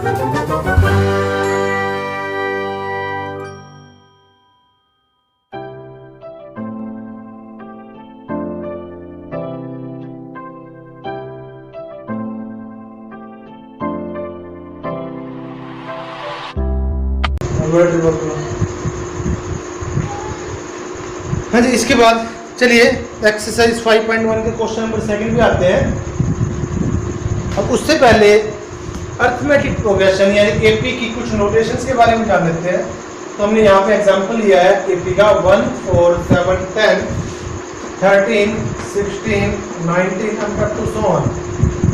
हाँ जी, इसके बाद चलिए एक्सरसाइज 5.1 के क्वेश्चन नंबर 2 पे आते हैं। अब उससे पहले अर्थमेटिक प्रोग्रेशन यानी एपी की कुछ नोटेशंस के बारे में जान लेते हैं। तो हमने यहाँ पे एग्जांपल लिया है एपी का 1, 4, 7, 10, 13, 16, 19 and up to so on।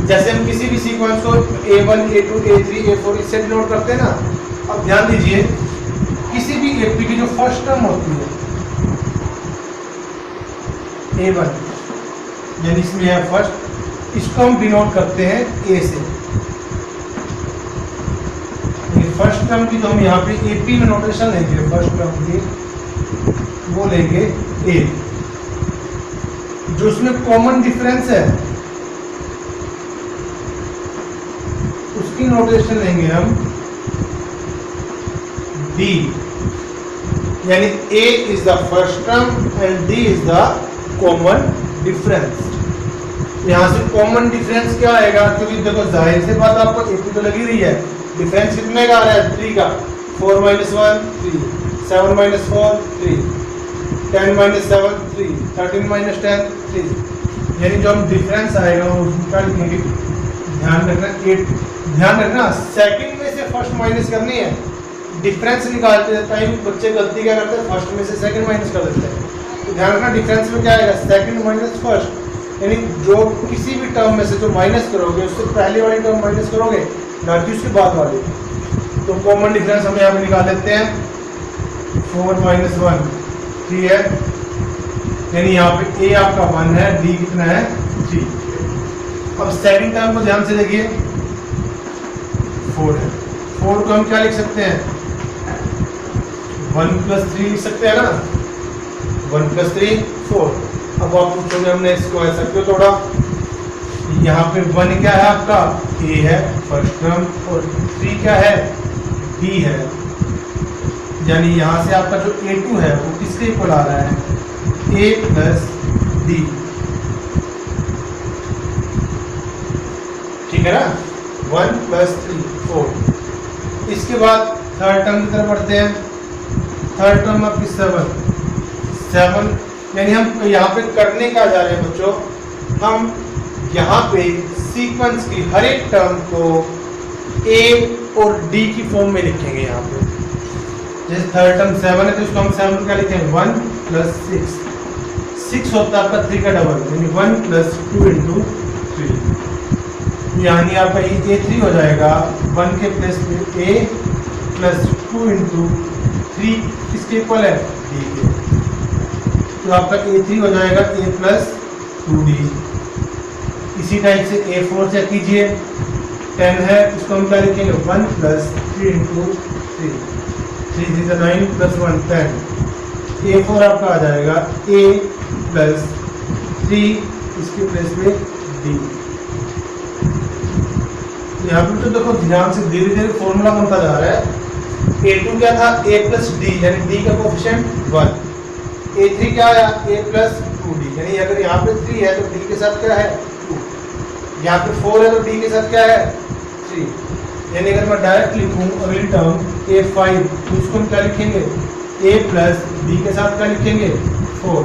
जैसे हम किसी भी सीक्वेंस को A1, A2, A3, A4 इससे डिनोट करते हैं ना। अब ध्यान दीजिए, किसी भी एपी की जो फर्स्ट टर्म होती है A1 यानी इसमें है फर्स्ट, इसको हम डिनोट करते हैं A से। फर्स्ट टर्म की तो हम यहाँ पे एपी में नोटेशन लेंगे, फर्स्ट टर्म की वो लेंगे A। जो उसमें कॉमन डिफरेंस है उसकी नोटेशन लेंगे हम D, यानी A is the first term and D is the common difference. यहाँ से कॉमन डिफरेंस क्या आएगा, क्योंकि देखो जाहिर से बात आपको एपी तो लगी रही है। डिफरेंस कितने का आ रहा है, 3 का। 4 - 1 3, 7 - 4 3, 10 - 7 3, 13 - 10 3। यानी जो हम डिफरेंस आएगा उसका लिखेंगे। ध्यान रखना सेकंड में से फर्स्ट माइनस करनी है। डिफरेंस निकालते टाइम बच्चे गलती क्या करते हैं, फर्स्ट में से सेकंड माइनस कर देते हैं। तो ध्यान रखना डिफरेंस में क्या आएगा, सेकंड माइनस फर्स्ट। यानी जो किसी भी टर्म में से जो माइनस करोगे उससे पहले वाली टर्म माइनस करोगे, ना कि उसके बाद वाली। तो कॉमन डिफरेंस हम यहाँ पे निकाल लेते हैं। 4 - 1 3 है, यानी यहाँ पे A आपका 1 है, D कितना है 3। अब सेकंड टर्म को ध्यान से देखिए, 4 है। 4 को हम क्या लिख सकते हैं, 1 + 3 लिख सकते हैं ना। 1 + 3 4। अब आप पूछोगे हमने इसको ऐसा क्यों तोड़ा। यहाँ पे 1 क्या है आपका, A है फर्स्ट टर्म, और 3 क्या है, D है। यानी यहाँ से आपका जो A2 है वो किसके इक्वल आ रहा है, A + D। ठीक है ना, 1 + 3 4। इसके बाद थर्ड टर्म की तरफ बढ़ते हैं। थर्ड टर्म आपकी 7, यानी हम यहाँ पे करने क्या जा रहे हैं बच्चों, हम यहाँ पे सीक्वेंस की हर एक टर्म को A और D की फॉर्म में लिखेंगे। यहाँ पे जैसे थर्ड टर्म 7 है तो इसको हम 7 क्या लिखेंगे, 1 + 6। 6 होता है आपका 3 का डबल, यानी 1 + 2 × 3। यानी आपका ये A3 हो जाएगा 1 के प्लेस पे A + 2 × 3 किसके इक्वल है, D के। तो आपका A3 हो जाएगा A + 2D। इसी टाइप से A4 चेक कीजिए, 10 है, इसको हम क्या लिखेंगे, 1 + 3 × 3, 3 × 9 + 1 10। A4 आपका आ जाएगा A + 3, इसके प्लेस पे D। यहाँ पर तो देखो ध्यान से धीरे धीरे फॉर्मूला बनता जा रहा है। A2 क्या था, A + D, यानी D का कोएफिशिएंट 1। A3 क्या आया, A + 2D, यानी अगर यहाँ पे 3 है तो D के साथ क्या है 2, यहाँ पे 4 है तो D के साथ क्या है 3। यानी अगर मैं डायरेक्ट लिखूँ अगली टर्म A5 तो उसको हम क्या लिखेंगे, A + D के साथ क्या लिखेंगे 4।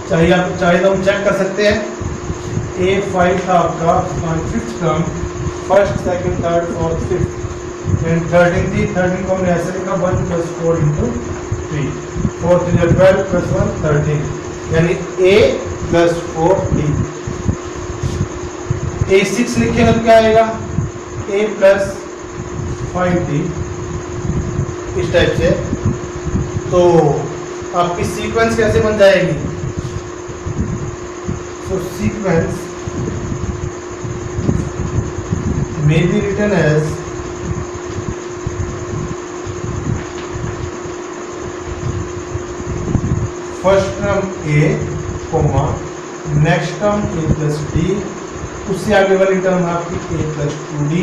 चाहे तो हम चेक कर सकते हैं। A5 था आपका 5th term, first second third fourth fifth, and 13 थी। 13 को हमने ऐसे लिखा 1 + 4 × 3, 4 × 3 = 12 + 1 13, यानी A + 4D। A6 लिखेंगे तो क्या आएगा, A + 5D, इस टाइप से। तो आपकी सीक्वेंस कैसे बन जाएगी, तो sequence may be written as first term A, next term A + D, उससे आगे वाली टर्म आपकी A + 2D,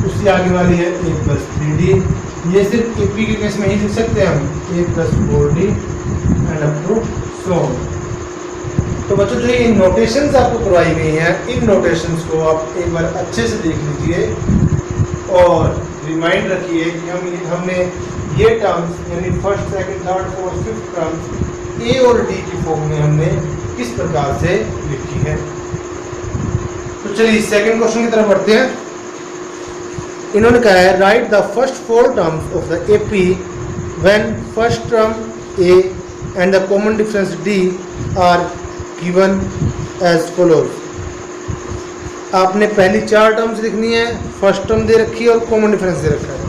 उससे इसकी आगे वाली है a प्लस 3d। ये सिर्फ ए पी के केस में ही लिख सकते हैं हम, a plus 4d and up to so. तो बच्चों जो ये नोटेशंस आपको करवाई गई हैं, इन नोटेशंस को आप एक बार अच्छे से देख लीजिए और रिमाइंड रखिए कि हमने ये टर्म्स यानी first second third fourth fifth terms a और डी की फॉर्म में हमने किस प्रकार से लिखी है। तो चलिए सेकंड क्वेश्चन की तरफ बढ़ते हैं। इन्होंने कहा है right the first four terms of the AP when first term a and the common difference d are given as follows. आपने पहली चार टर्म्स लिखनी है, फर्स्ट टर्म दे रखी है और कॉमन डिफरेंस दे रखा है।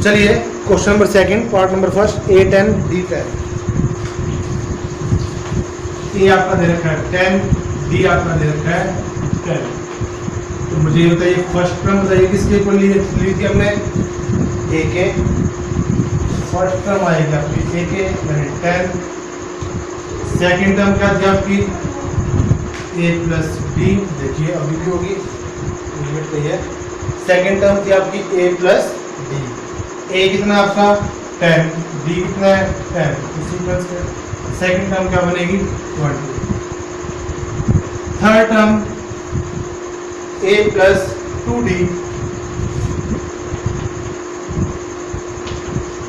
चलिए question number second part number first A10 D10। ए आपका दे रखा है 10, डी आपका दे रखा है 10। तो मुझे ये बताइए फर्स्ट टर्म बताइए किसके इक्वल ली थी हमने, ए के। फर्स्ट टर्म आएगी आपकी ए के यानी 10। सेकंड टर्म क्या थी आपकी ए प्लस डी, देखिए अभी भी होगी लिमिट पे है। सेकंड टर्म थी आपकी ए प्लस डी। ए कितना आपका 10, डी कितना है 10, इसी प्लस सेकंड टर्म क्या बनेगी 20। Third term a plus 2d,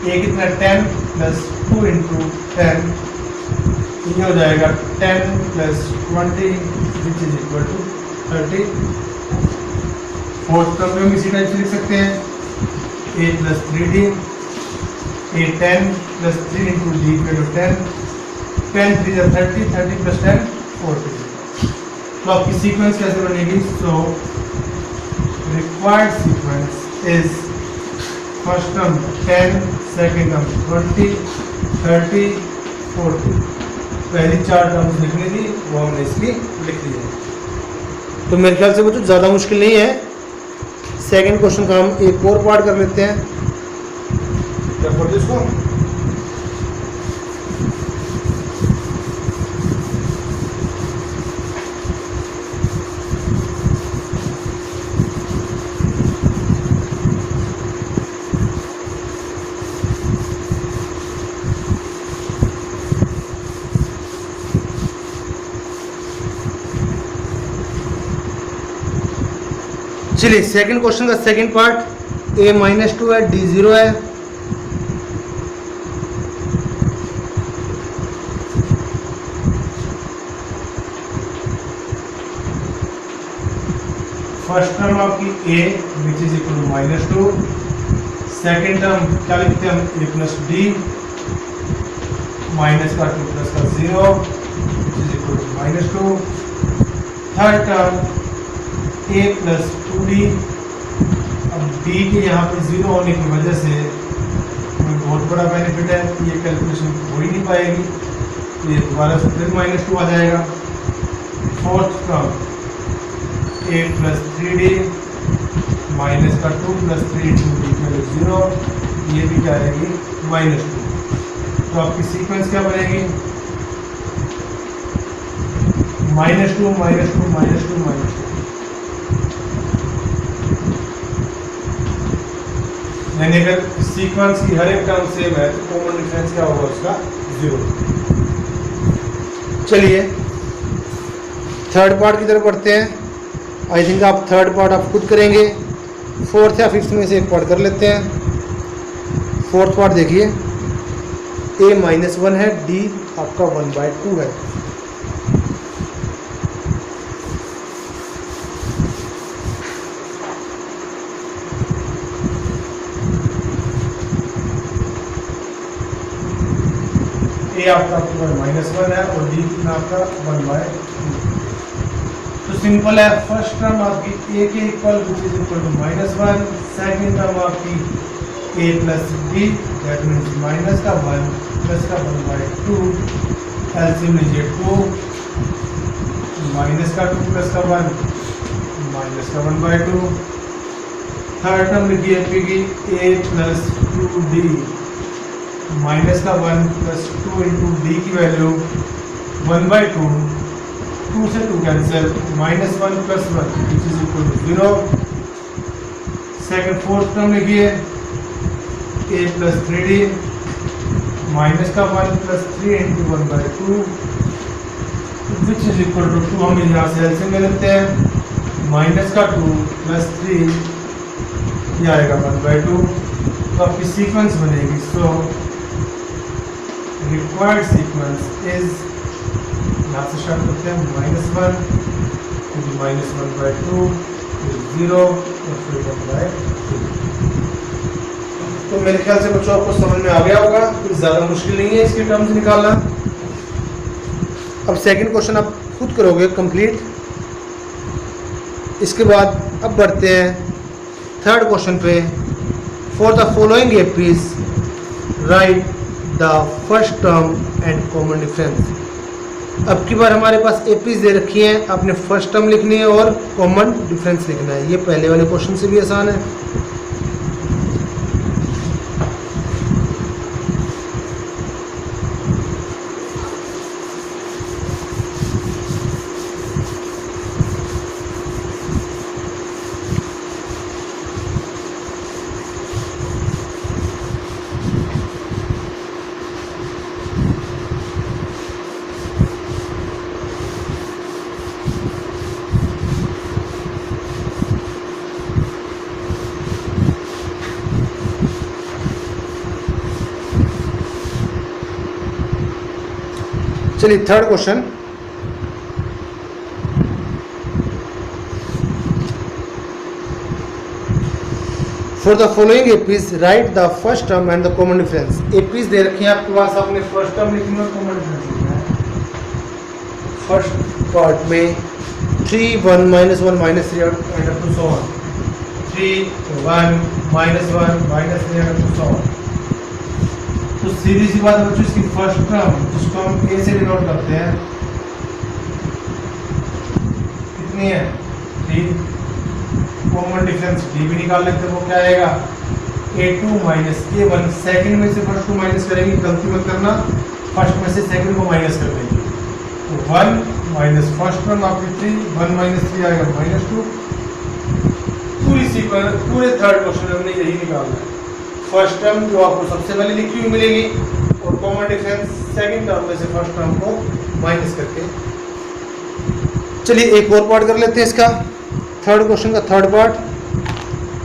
a कितना 10 प्लस 2 इंटू 10, ये हो जाएगा 10 plus 20 which is equal to 30। Fourth term में हम इसी टाइप से लिख सकते हैं a plus 3d, a 10 plus 3 into d equal to 10, 10 3 जा 30, 30 प्लस 10 40। तो आपकी सीक्वेंस कैसे बनेगी, so required sequence is first term 10, second term 20, 30, 40। पहली चार टर्म्स लिखनी थी वो हमने इसकी लिख दी है। तो मेरे ख्याल से बच्चों ज़्यादा मुश्किल नहीं है। सेकंड क्वेश्चन का हम एक और पार्ट कर लेते हैं। क्या पढ़ते इसको, चलिए सेकंड क्वेश्चन का सेकंड पार्ट a माइनस 2 है, d 0 है। फर्स्ट टर्म आपकी a which is equal to minus 2। Second term क्या लिखते हैं हम a प्लस डी, माइनस का 2 प्लस का 0 which is equal to minus 2। Third term a plus 2d। अब d के यहाँ पे 0 होने की वजह से हमें बहुत बड़ा बेनिफिट है, ये कैलकुलेशन हो ही नहीं पाएगी, तो ये दोबारा से फिर माइनस 2 आ जाएगा। Fourth term a plus 3d, minus का 2 प्लस 3 इंटू डी इक्वल 0, ये भी क्या आएगी माइनस 2। तो आपकी सीक्वेंस क्या बनेगी, माइनस 2 माइनस 2 माइनस 2 माइनस 2। यानी अगर सीक्वेंस की हर एक टर्म सेम है तो कॉमन डिफरेंस क्या होगा उसका 0। चलिए थर्ड पार्ट की तरफ बढ़ते हैं। आई थिंक आप थर्ड पार्ट आप खुद करेंगे, फोर्थ या फिफ्थ में से एक पार्ट कर लेते हैं। फोर्थ पार्ट देखिए a माइनस 1 है, d आपका 1/2 है। ए आपका -1 है और डी कितना आपका 1/2। तो सिंपल है, फर्स्ट टर्म आपकी ए के equal which is equal to -1, second term आपकी a plus b that means minus का 1 प्लस का 1/2, एलसीएम लीजिए 2, माइनस का 2 प्लस का 1 माइनस का 1/2, थर्ड टर्म लिखिए एपी की ए प्लस 2d माइनस का 1 प्लस 2 इंटू डी की वैल्यू 1/2, 2 से 2 cancel, minus 1 plus 1 which is equal to 0। Second fourth term लिखिए ए प्लस 3d माइनस का 1 plus 3 into 1/2 which is equal to 2। हम यहाँ से एलसीएम ले लेते हैं, माइनस का 2 प्लस 3 ये आएगा 1/2। तो आपकी सीक्वेंस बनेगी, सो रिक्वायर्ड सीक्वेंस इज, यहाँ से स्टार्ट करते हैं, -1 फिर -1/2 फिर 0 और फिर 1/2। तो मेरे ख्याल से बच्चों आपको समझ में आ गया होगा, कुछ ज़्यादा मुश्किल नहीं है इसके टर्म्स निकालना। अब सेकंड क्वेश्चन आप खुद करोगे कंप्लीट। इसके बाद अब बढ़ते हैं थर्ड क्वेश्चन पे। For the following APs write the first term and common difference. अब की बार हमारे पास एपीज दे रखी हैं, आपने फर्स्ट टर्म लिखनी है और कॉमन डिफरेंस लिखना है। ये पहले वाले क्वेश्चन से भी आसान है। चलिए third question. For the following APs write the first term and the common difference. APs दे रखी है आपके पास, आपने फर्स्ट टर्म लिखनी है और कॉमन डिफरेंस लिखना है। फर्स्ट पार्ट में 3 1 -1 -3 and up to so on, 3 1 -1 -3 and up to so on. तो सीधी सी बात है बच्चों, इसकी फर्स्ट टर्म जिसको हम ए से डिनोट करते हैं कितनी है 3। कॉमन डिफरेंस डी भी निकाल लेते हैं, वो क्या आएगा a2 माइनस a1। सेकंड में से फर्स्ट को माइनस करेंगे, गलती मत करना, फर्स्ट में से सेकंड को माइनस कर देंगे। तो 1 माइनस फर्स्ट टर्म आपकी 3, 1 - 3 आएगा -2। पूरी सीक्वेंस पूरे थर्ड क्वेश्चन में हमने यही निकालना है। फर्स्ट टर्म जो आपको सबसे पहले लिखी हुई मिलेगी और कॉमन डिफरेंस सेकंड टर्म में से फर्स्ट टर्म को माइनस करके। चलिए एक और पार्ट कर लेते हैं इसका, थर्ड क्वेश्चन का थर्ड पार्ट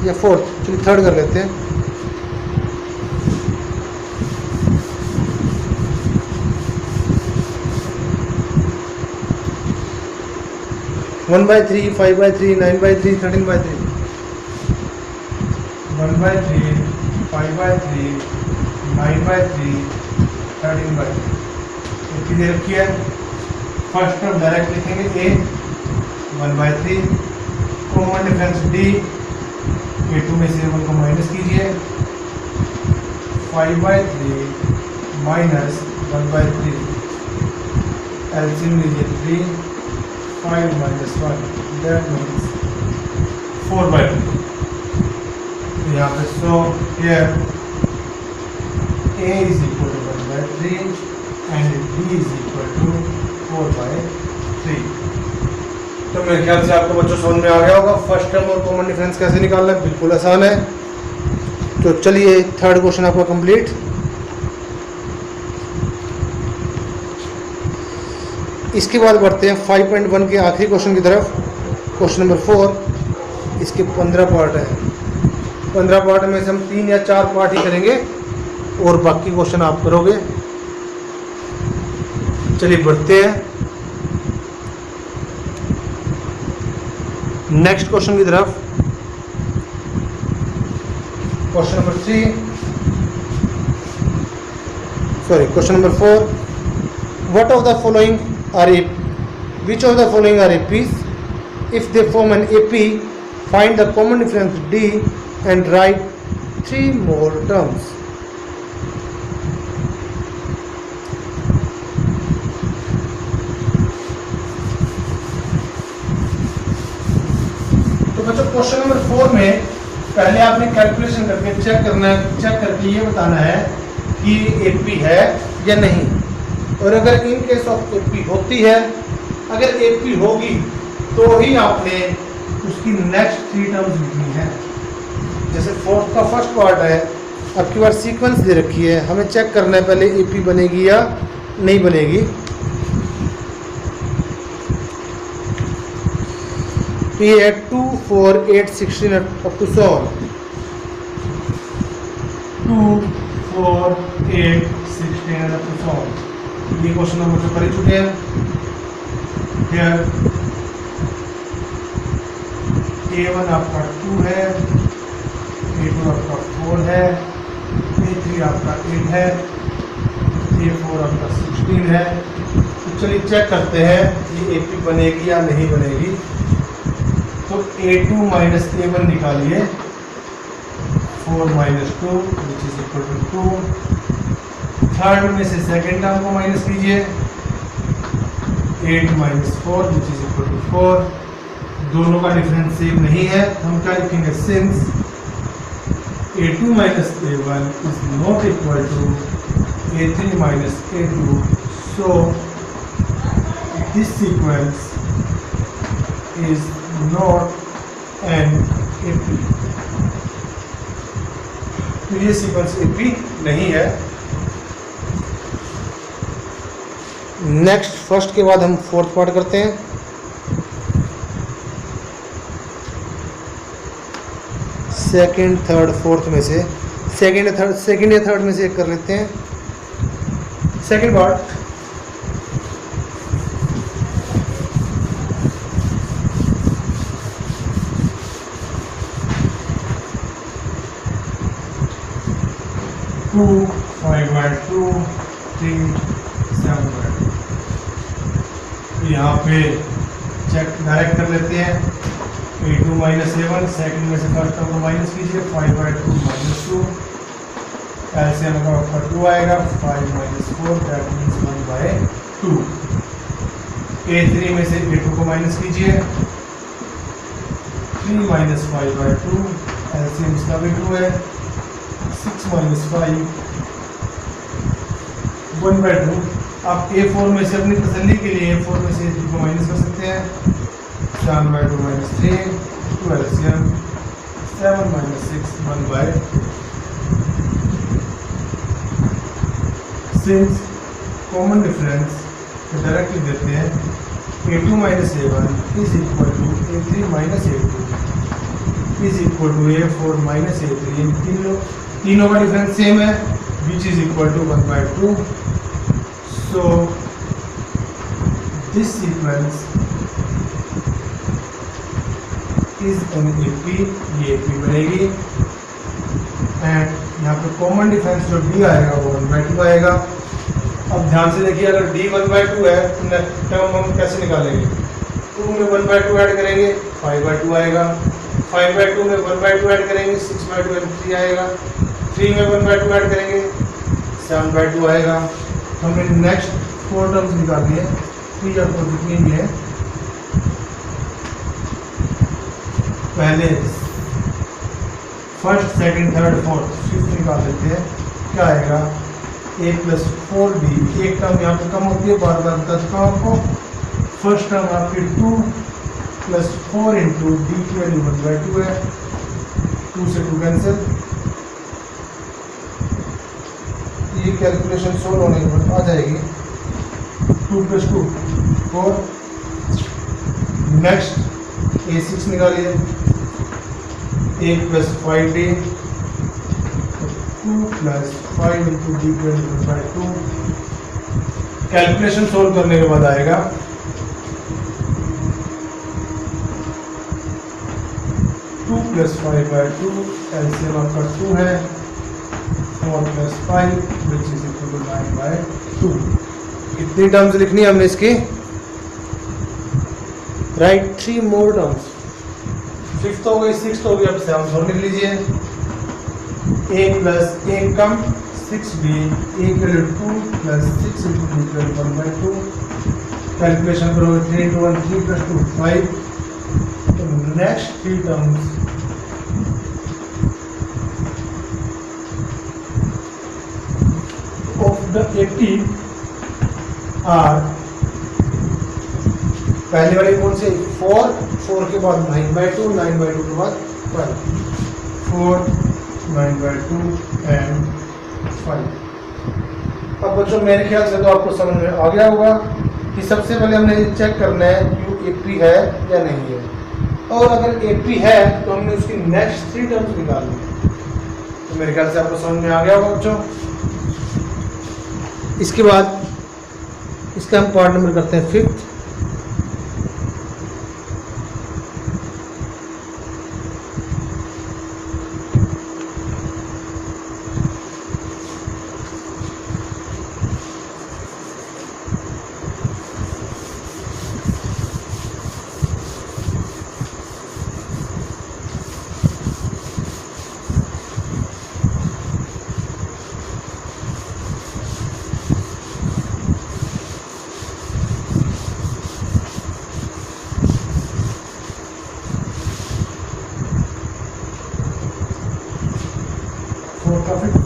या फोर्थ, चलिए थर्ड कर लेते हैं। वन बाई 3 5/3 9/3 13/3 1/3 5/3 9/3 13/3 दे रखी है। फर्स्ट टर्म डायरेक्ट लिखेंगे a 1/3, common difference d, a2 में से 1 को माइनस कीजिए, 5/3 माइनस 1/3 एलसीएम लीजिए 3, 5 - 1 दैट मीन्स 4/2। यहाँ पे so here a is equal to 1/3 and d is equal to 4/3। तो मेरे ख्याल से आपको बच्चों समझ में आ गया होगा फर्स्ट टर्म और कॉमन डिफरेंस कैसे निकालना है, बिल्कुल आसान है। तो चलिए थर्ड क्वेश्चन आपका कंप्लीट। इसके बाद बढ़ते हैं 5.1 के आखिरी क्वेश्चन की तरफ, क्वेश्चन नंबर 4। इसके 15 पार्ट हैं। 15 पार्ट में से हम 3 या 4 पार्ट ही करेंगे और बाकी क्वेश्चन आप करोगे। चलिए बढ़ते हैं नेक्स्ट क्वेश्चन की तरफ। Question number 3 sorry question number 4। What of the following are a which of the following are APs if they form an AP find the common difference d and write 3 more terms। तो बच्चों question number 4 में पहले आपने calculation करके check करके ये बताना है कि एपी है या नहीं। और अगर इन केस ऑफ एपी होती है, अगर एपी होगी तो ही आपने उसकी नेक्स्ट 3 टर्म्स लिखनी है। जैसे फोर्थ का फर्स्ट पार्ट है, आपके पास सीक्वेंस दे रखी है, हमें चेक करना है पहले एपी बनेगी या नहीं बनेगी। तो ये है 2, 4, 8, 16 अप टू 100। 2, 4, 8, 16 up to 100। ये क्वेश्चन हम मुझे कर चुके हैं। Here A1 आपका 2 है, A2 आपका 4 है, A3 आपका 8 है, A4 आपका 16 है। तो चलिए चेक करते हैं ये AP बनेगी या नहीं बनेगी। तो A2 माइनस A1 निकालिए, 4 minus 2 which is equal to 2। Third में से सेकेंड टर्म को माइनस कीजिए, 8 minus 4 which is equal to 4। दोनों का डिफरेंस सेम नहीं है, हम क्या लिखेंगे, since A2 minus A1 is not equal to A3 minus A2, so this sequence is not an AP। तो ये सीक्वेंस AP नहीं है। नेक्स्ट फर्स्ट के बाद हम फोर्थ पार्ट करते हैं। सेकेंड, थर्ड, फोर्थ में से सेकेंड या थर्ड में से एक कर लेते हैं। Second part, two 5/2, 3 7/2। यहाँ पे चेक डायरेक्ट कर लेते हैं। A2 माइनस A1, सेकेंड में से फर्स्ट टर्म को माइनस कीजिए, 5/2 माइनस 2, एलसीएम का आपका 2 आएगा, 5 माइनस 4 दैट मीन्स 1/2। A3 में से A2 को माइनस कीजिए, 3 माइनस 5/2, एलसीएम इसका भी 2 है, 6 माइनस 5 1/2। आप A4 में से अपनी तसल्ली के लिए A4 में से A3 को माइनस कर सकते हैं, 7/2 minus 3, 2 LCM, 7 minus 6 1/2। Since common difference तो डायरेक्टली देते हैं, A2 minus A1 is equal to A3 minus A2 is equal to A4 minus A3। इन तीनों का डिफरेंस सेम है, which is equal to 1/2। So this sequence is an AP, ये AP बनेगी। And यहाँ पे कॉमन डिफरेंस जो D आएगा वो 1/2 आएगा। अब ध्यान से देखिए, अगर D 1/2 है तो नेक्स्ट टर्म हम कैसे निकालेंगे, 2 में 1/2 ऐड करेंगे 5/2 आएगा, 5/2 में 1/2 ऐड करेंगे 6/2 एंड 3 आएगा, 3 में 1/2 ऐड करेंगे 7/2 आएगा। हमने नेक्स्ट 4 टर्म्स निकाल लिए, 3 या 4 जितनी भी है। पहले first, second, third, fourth, fifth निकाल लेते हैं। क्या आएगा, A प्लस 4D। एक टर्म यहाँ पे कम होती है, बार बार बता चुका हूँ आपको। फर्स्ट टर्म आपकी 2 प्लस 4 इंटू D की वैल्यू 1/2 है, 2 से 2 कैंसिल। ये कैलकुलेशन सोल्व होने के बाद आ जाएगी 2 प्लस 2 4। नेक्स्ट A6 निकालिए, A plus 5D, 2 plus 5 into D की वैल्यू 1/2। कैलकुलेशन सोल्व करने के बाद आएगा 2 प्लस 5/2, एलसीएम आपका 2 है, 4 plus 5 which is equal to 9/2। कितनी टर्म्स लिखनी है हमने इसकी, राइट 3 मोर टर्म्स। फिफ्थ हो गई, सिक्स्थ हो गई, अब 7th और लिख लीजिए। A plus 1 come 6D, A की वैल्यू 2 प्लस 6 इंटू D की वैल्यू 1/2। कैलकुलेशन करोगे 3 इंटू 1 3 प्लस 2 5। तो नेक्स्ट 3 टर्म्स 50 आर, पहले वाली कौन से 4, 4 के बाद 9/2, 9/2 के बाद 12, 4, 9/2 एंड 5। अब बच्चों मेरे ख्याल से तो आपको समझ में आ गया होगा कि सबसे पहले हमने चेक करना है कि एपी है या नहीं है, और अगर एपी है तो हमने उसकी नेक्स्ट 3 टर्म्स निकालनी है। तो मेरे ख्याल से आपको समझ में आ गया होगा बच्चों। इसके बाद इसका हम पार्ट नंबर करते हैं 5th।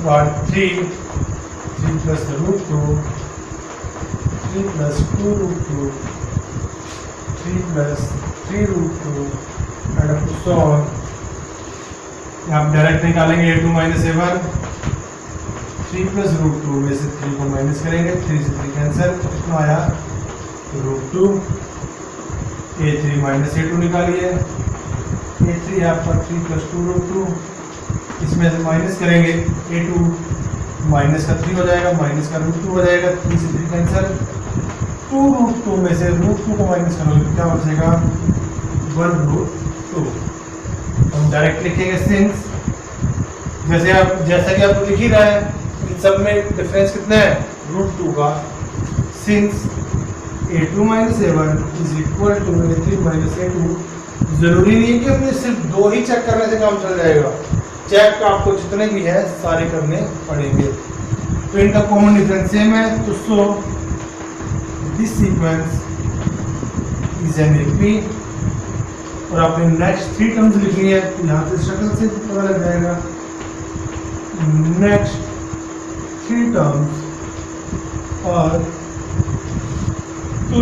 Part 3 plus the root 2, 3 plus 2 root 2, 3 plus 3 root 2 and up to so on। आप डायरेक्ट निकालेंगे a2 minus a1, 3 plus root 2 में से 3 को माइनस करेंगे, 3 से 3 कैंसिल, कितना आया root 2, a3 minus a2 निकालिए, a3 आपका 3 plus 2 root 2, इसमें से माइनस करेंगे a2 माइनस का 3 हो जाएगा, माइनस का रूट 2 हो जाएगा, 3 से 3 कैंसिल, 2 रूट 2 में से रूट 2 को माइनस करोगे तो क्या बचेगा 1 रूट 2। हम डायरेक्ट लिखेंगे सिंस, जैसा कि आपको लिख ही रहा है, इन सब में डिफरेंस कितना है रूट 2 का। Since a2 minus a1 is equal to a3 minus a2। जरूरी नहीं है कि हमें सिर्फ 2 ही चेक करने से काम चल जाएगा, चेक आपको जितने भी है सारे करने पड़ेंगे। तो इनका कॉमन डिफरेंस सेम है, तो सो this sequence is an AP. और आपने नेक्स्ट 3 टर्म्स लिखनी है, तो यहाँ से शक्ल से पता लग जाएगा। नेक्स्ट 3 टर्म्स, और तो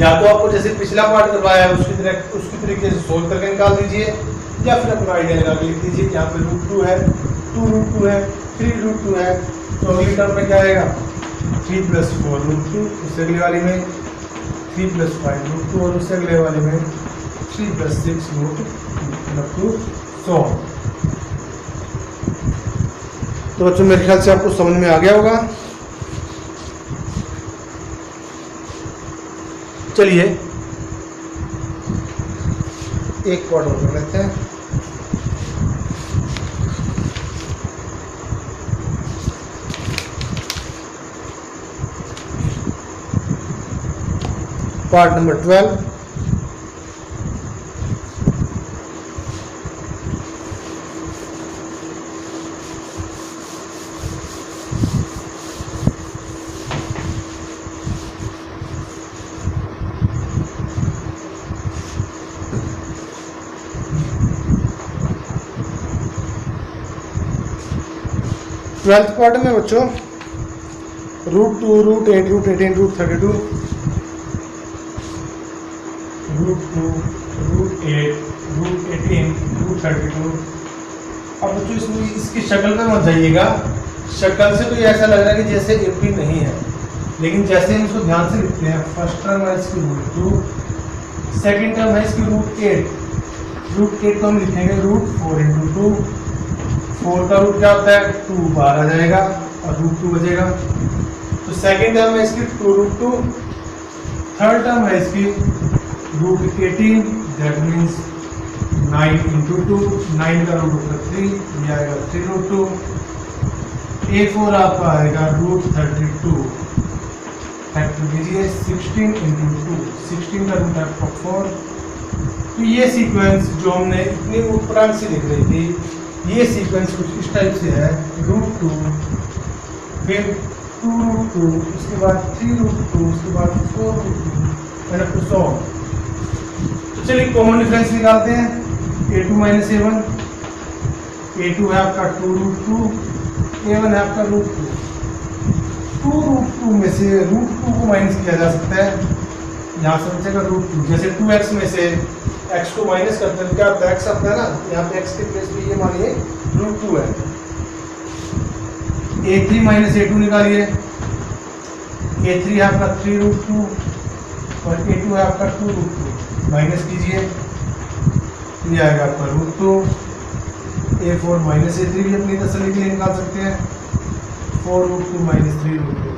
या तो आपको जैसे पिछला पार्ट करवाया है उसकी तरीके से सोल्व करके निकाल दीजिए, या फिर अपना आइडिया लगा के लिख दीजिए। यहाँ पे रूट 2 है, 2 रूट 2 है, 3 रूट 2 है, तो अगली टर्म में क्या आएगा 3 plus 4 रूट 2, उससे अगली वाली में 3 plus 5 रूट 2, और उससे अगले वाली में 3 plus 6 रूट 2, so on। तो बच्चों मेरे ख्याल से आपको समझ में आ गया होगा। चलिए एक पार्ट और कर लेते हैं। Part number 12। ट्वेल्थ पार्ट में बच्चों root 2, root 8, root 18, root 32, root 2, root 8, root 18, root 32। अब बच्चों इसमें इसकी शक्ल पे मत जाइएगा, शक्ल से तो ऐसा लग रहा है कि जैसे एपी नहीं है, लेकिन जैसे हम इसको ध्यान से लिखते हैं, फर्स्ट टर्म है इसकी रूट 2, सेकेंड टर्म है इसकी रूट 8, रूट 8 को हम लिखेंगे रूट 4 इंटू 2, 4 का रूट क्या होता है 2, बाहर आ जाएगा और रूट 2 बचेगा। तो सेकेंड टर्म है इसकी 2 रूट 2, थर्ड टर्म है इसकी रूट 18, दैट मीन्स 9 इंटू 2, 9 का रूट होगा 3, ये आएगा 3 रूट 2, A4 आपका आएगा रूट 32, फैक्टर कीजिए 16 इंटू 2, 16 का रूट आपका 4। तो ये सीक्वेंस जो हमने इतनी ऊपरांत से लिख रही थी, ये सीक्वेंस कुछ इस टाइप से है, रूट 2, फिर 2 रूट 2, उसके बाद 3 रूट 2, उसके बाद 4 root 2 and up to so on. तो चलिए कॉमन डिफरेंस निकालते हैं। a2 माइनस a1, a2 है आपका 2 रूट 2, a1 है आपका रूट 2। 2√2 में से √2 को माइनस किया जा सकता है। यहाँ से बचेगा √2। जैसे 2x में से x को माइनस करते हैं क्या होता है, x आता है ना, यहाँ पे x के प्लेस पे ये मानिए √2 है। a3 माइनस a2 निकालिए, a3 है आपका 3√2 और a2 है आपका 2√2, माइनस कीजिए, ये आएगा आपका √2। a4 माइनस a3 भी अपनी तसल्ली के लिए निकाल सकते हैं, 4√2 माइनस 3√2,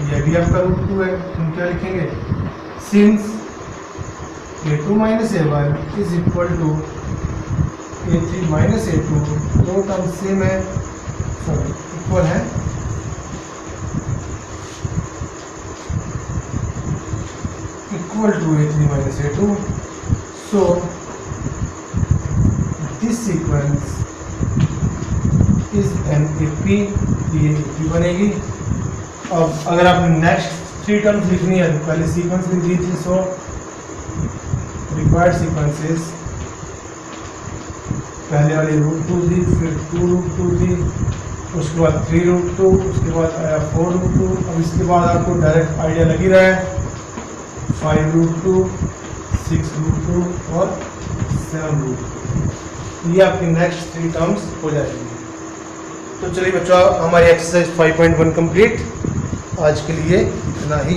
यह भी आपका √2 है। हम क्या लिखेंगे, since a2 minus a1 is equal to a3 minus a2, दो टर्म सेम है, सॉरी इक्वल है, equal to a3 minus a2। So this sequence is an AP, ये AP बनेगी। अब अगर आपने नेक्स्ट 3 टर्म्स लिखनी है तो पहले सीक्वेंस लिख दीजिए। सो रिक्वायर्ड सीक्वेंसेस, पहले वाली √2 थी, फिर 2√2 थी, उसके बाद 3√2, उसके बाद आया 4√2। अब इसके बाद आपको डायरेक्ट आइडिया लग ही रहा है, 5√2, 6√2 और 7√2। ये आपकी नेक्स्ट 3 टर्म्स हो जाएगी। तो चलिए बच्चों, हमारी एक्सरसाइज 5.1 कंप्लीट। आज के लिए इतना ही।